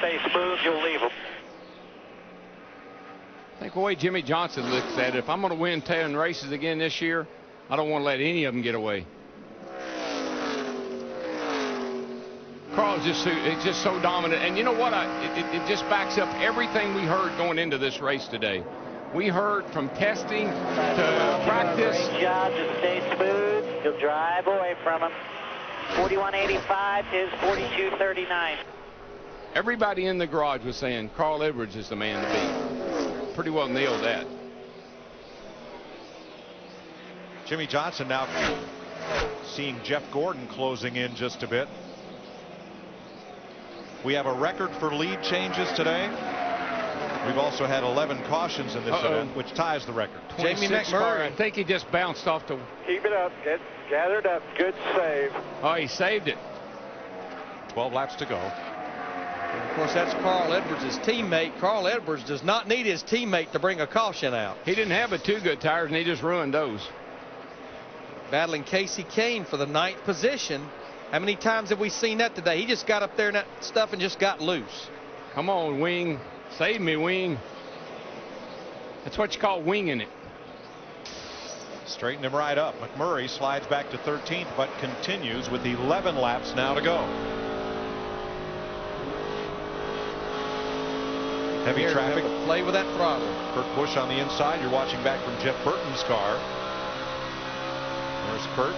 stay smooth, you'll leave them. I think the way Jimmy Johnson looks at it, if I'm going to win 10 races again this year, I don't want to let any of them get away. Carl's just so dominant. And you know what? It just backs up everything we heard going into this race today. We heard from testing to practice. Great job. Just stay smooth. You'll drive away from him. 41.85 is 42.39. Everybody in the garage was saying Carl Edwards is the man to beat. Pretty well nailed that. Jimmy Johnson now seeing Jeff Gordon closing in just a bit. We have a record for lead changes today. We've also had 11 cautions in this event, which ties the record. Jamie McMurray. I think he just bounced off the... Keep it up. Get gathered up. Good save. Oh, he saved it. 12 laps to go. And of course, that's Carl Edwards' teammate. Carl Edwards does not need his teammate to bring a caution out. He didn't have but 2 good tires, and he just ruined those. Battling Casey Kane for the 9th position. How many times have we seen that today? He just got up there in that stuff and just got loose. Come on, Wing. Save me, Wing. That's what you call winging it. Straighten him right up. McMurray slides back to 13th, but continues with 11 laps now to go. Heavy traffic. Play with that throttle. Kurt Busch on the inside. You're watching back from Jeff Burton's car. There's Kurt.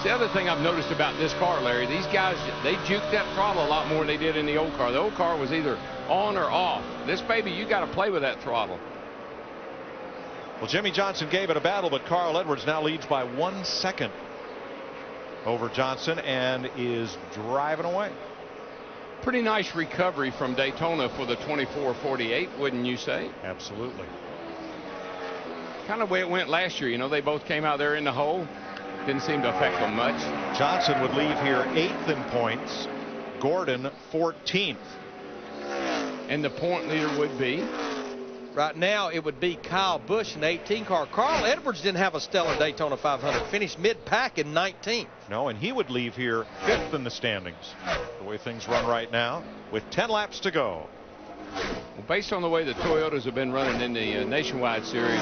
The other thing I've noticed about this car, Larry, these guys, they juke that throttle a lot more than they did in the old car. The old car was either on or off. This baby, you got to play with that throttle. Well, Jimmy Johnson gave it a battle, but Carl Edwards now leads by 1 second over Johnson and is driving away. Pretty nice recovery from Daytona for the 24-48, wouldn't you say? Absolutely. Kind of the way it went last year. You know, they both came out there in the hole. Didn't seem to affect them much. Johnson would leave here 8th in points. Gordon 14th. And the point leader would be? Right now it would be Kyle Busch in the 18 car. Carl Edwards didn't have a stellar Daytona 500. Finished mid-pack in 19th. No, and he would leave here 5th in the standings. The way things run right now with 10 laps to go. Well, based on the way the Toyotas have been running in the Nationwide Series,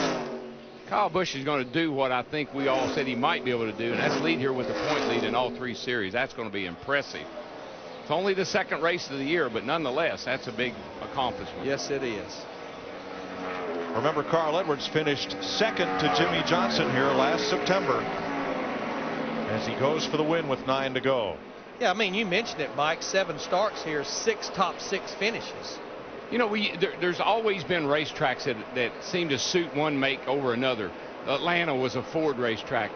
Kyle Busch is going to do what I think we all said he might be able to do, and that's lead here with the point lead in all 3 series. That's going to be impressive. It's only the 2nd race of the year, but nonetheless, that's a big accomplishment. Yes, it is. Remember, Carl Edwards finished 2nd to Jimmy Johnson here last September as he goes for the win with 9 to go. Yeah, I mean, you mentioned it, Mike. 7 starts here, 6 top 6 finishes. You know, there's always been racetracks that seem to suit one make over another. Atlanta was a Ford racetrack.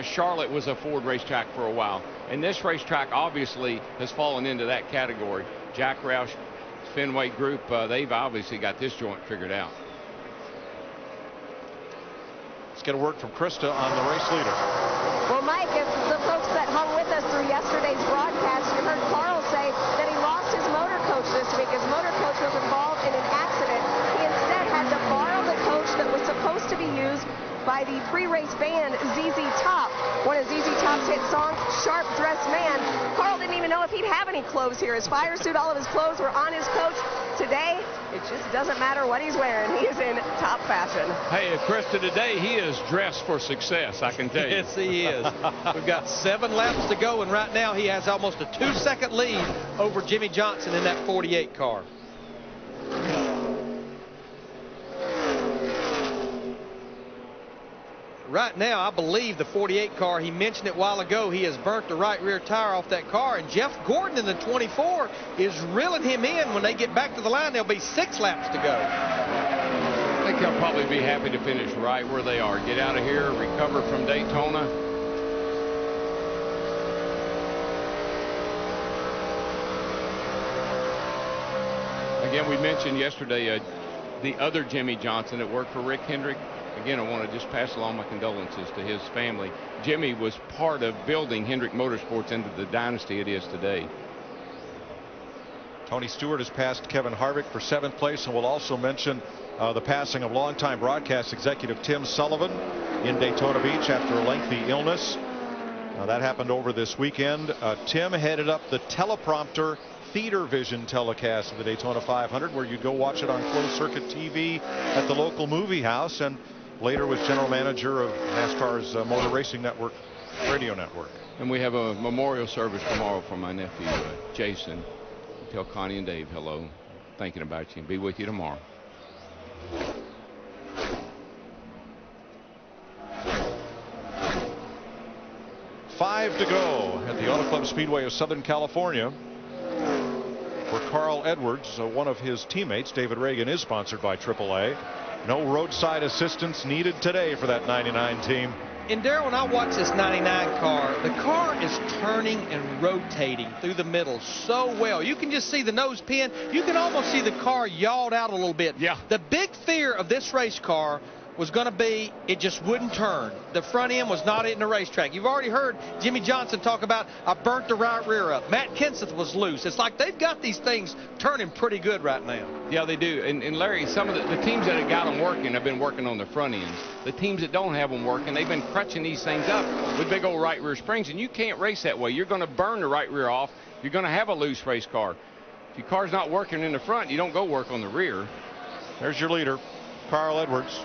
Charlotte was a Ford racetrack for a while. And this racetrack obviously has fallen into that category. Jack Roush, Fenway Group, they've obviously got this joint figured out. Let's get a word from Krista on the race leader. Well, Mike, if the folks that hung with us through yesterday's broadcast, you heard Carl say that he lost his motor coach this week. His motor coach was involved in an accident. He instead had to borrow the coach that was supposed to be used by the pre-race band ZZ Top. One of ZZ Top's hit songs, Sharp Dressed Man. Carl didn't even know if he'd have any clothes here. His fire suit, all of his clothes were on his coach. Today, it just doesn't matter what he's wearing. He is in top fashion. Hey, Krista, today he is dressed for success, I can tell you. Yes, he is. We've got 7 laps to go, and right now he has almost a 2-second lead over Jimmy Johnson in that 48 car. Right now, I believe the 48 car, he mentioned it a while ago, he has burnt the right rear tire off that car, and Jeff Gordon in the 24 is reeling him in. When they get back to the line, there'll be 6 laps to go. I think they'll probably be happy to finish right where they are. Get out of here, recover from Daytona. Again, we mentioned yesterday the other Jimmy Johnson that worked for Rick Hendrick. Again, I want to just pass along my condolences to his family. Jimmy was part of building Hendrick Motorsports into the dynasty it is today. Tony Stewart has passed Kevin Harvick for 7th place, and we'll also mention the passing of longtime broadcast executive Tim Sullivan in Daytona Beach after a lengthy illness. That happened over this weekend. Tim headed up the teleprompter theater vision telecast of the Daytona 500, where you'd go watch it on closed circuit TV at the local movie house, and later was general manager of NASCAR's Motor Racing Network radio network. And we have a memorial service tomorrow for my nephew, Jason. Tell Connie and Dave hello. Thinking about you, and be with you tomorrow. Five to go at the Auto Club Speedway of Southern California, where Carl Edwards, one of his teammates, David Reagan, is sponsored by AAA. No roadside assistance needed today for that 99 team. And Darrell, when I watch this 99 car, the car is turning and rotating through the middle so well. You can just see the nose pin. You can almost see the car yawed out a little bit. Yeah. The big fear of this race car was going to be it just wouldn't turn. The front end was not in the racetrack. You've already heard Jimmy Johnson talk about, I burnt the right rear up. Matt Kenseth was loose. It's like they've got these things turning pretty good right now. Yeah, they do. And Larry, some of the teams that have got them working have been working on the front ends. The teams that don't have them working, they've been crutching these things up with big old right rear springs, and you can't race that way. You're going to burn the right rear off. You're going to have a loose race car. If your car's not working in the front, you don't go work on the rear. There's your leader, Carl Edwards.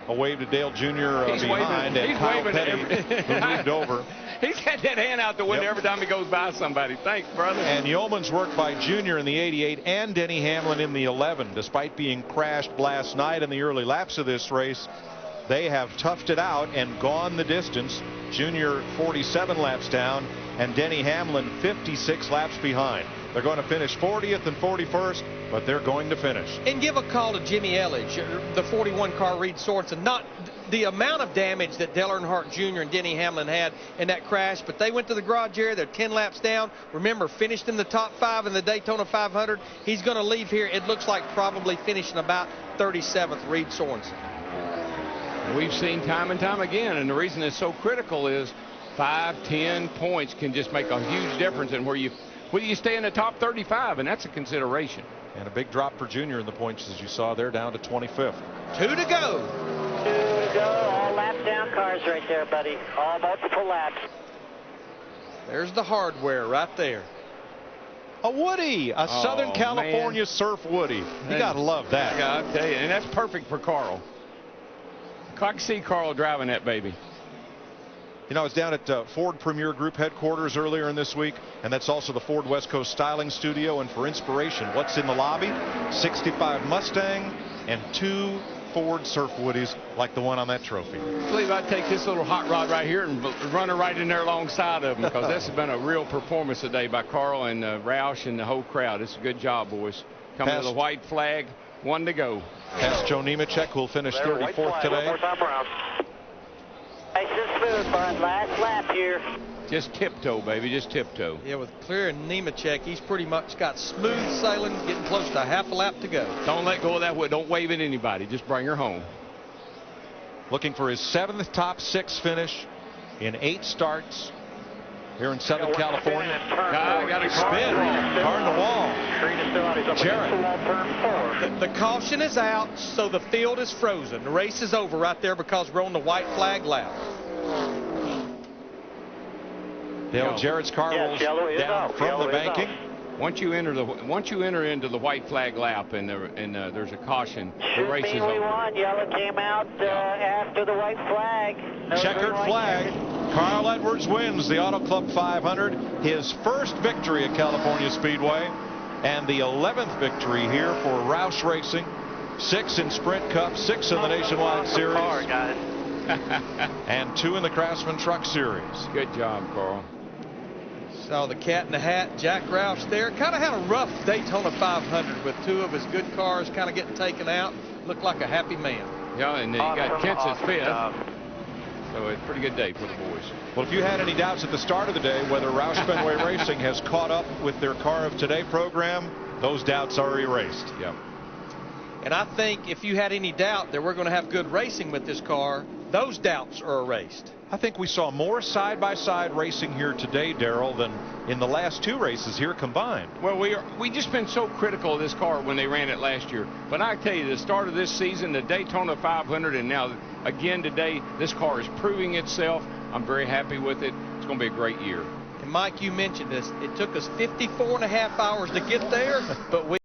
A wave to Dale Jr. behind, and Kyle Petty, who moved over. He's got that hand out the window every time he goes by somebody. Thanks, brother. And yeoman's work by Jr. in the 88 and Denny Hamlin in the 11. Despite being crashed last night in the early laps of this race, they have toughed it out and gone the distance. Jr. 47 laps down, and Denny Hamlin 56 laps behind. They're going to finish 40th and 41st, but they're going to finish. And give a call to Jimmy Elledge, the 41 car Reed Sorenson. Not the amount of damage that Dale Earnhardt Jr. and Denny Hamlin had in that crash, but they went to the garage area. They're 10 laps down. Remember, finished in the top 5 in the Daytona 500. He's going to leave here, it looks like, probably finishing about 37th, Reed Sorenson. We've seen time and time again, and the reason it's so critical is 5-10 points can just make a huge difference in where you stay in the top 35, and that's a consideration. And a big drop for Jr. in the points, as you saw there, down to 25th. 2 to go. 2 to go. All lap down cars right there, buddy. All multiple laps. There's the hardware right there. A Woody, a Southern California Surf Woody. You got to love that. Yeah, I'll tell you, and that's perfect for Carl. I can see Carl driving that baby. You know, I was down at Ford Premier Group headquarters earlier in this week, and that's also the Ford West Coast Styling Studio. And for inspiration, what's in the lobby? 65 Mustang and 2 Ford Surf Woodies like the one on that trophy. I believe I'd take this little hot rod right here and run it right in there alongside of him, because this has been a real performance today by Carl and Roush and the whole crowd. It's a good job, boys. Coming to the white flag, 1 to go. Past Joe Nemechek, who'll finish 34th today. Nice and smooth, bud. Last lap here. Just tiptoe, baby, just tiptoe. Yeah, with Clear and Nemechek, he's pretty much got smooth sailing, getting close to half a lap to go. Don't let go of that wood. Don't wave at anybody. Just bring her home. Looking for his 7th top 6 finish in 8 starts here in Southern California. Got a spin. Car in the wall. Jarrett. The caution is out, so the field is frozen. The race is over right there because we're on the white flag lap. Dale Jarrett's car rolls down from the banking. Once you enter into the white flag lap and there's a caution, the race is over. Won. Yellow came out after the white flag. Checkered flag. Carl Edwards wins the Auto Club 500, his first victory at California Speedway, and the 11th victory here for Roush Racing. 6 in Sprint Cup, 6 in the Nationwide Series, and 2 in the Craftsman Truck Series. Good job, Carl. Saw the cat in the hat, Jack Roush there. Kind of had a rough Daytona 500 with 2 of his good cars kind of getting taken out. Looked like a happy man. Yeah, and you got Kenseth's 5th. So it's a pretty good day for the boys. Well, if you had any doubts at the start of the day whether Roush Fenway Racing has caught up with their Car of Today program, those doubts are erased. Yep. And I think if you had any doubt that we're going to have good racing with this car, those doubts are erased. I think we saw more side-by-side racing here today, Darrell, than in the last 2 races here combined. Well, we just been so critical of this car when they ran it last year. But I tell you, the start of this season, the Daytona 500, and now again today, this car is proving itself. I'm very happy with it. It's going to be a great year. And Mike, you mentioned this. It took us 54 and a half hours to get there, but we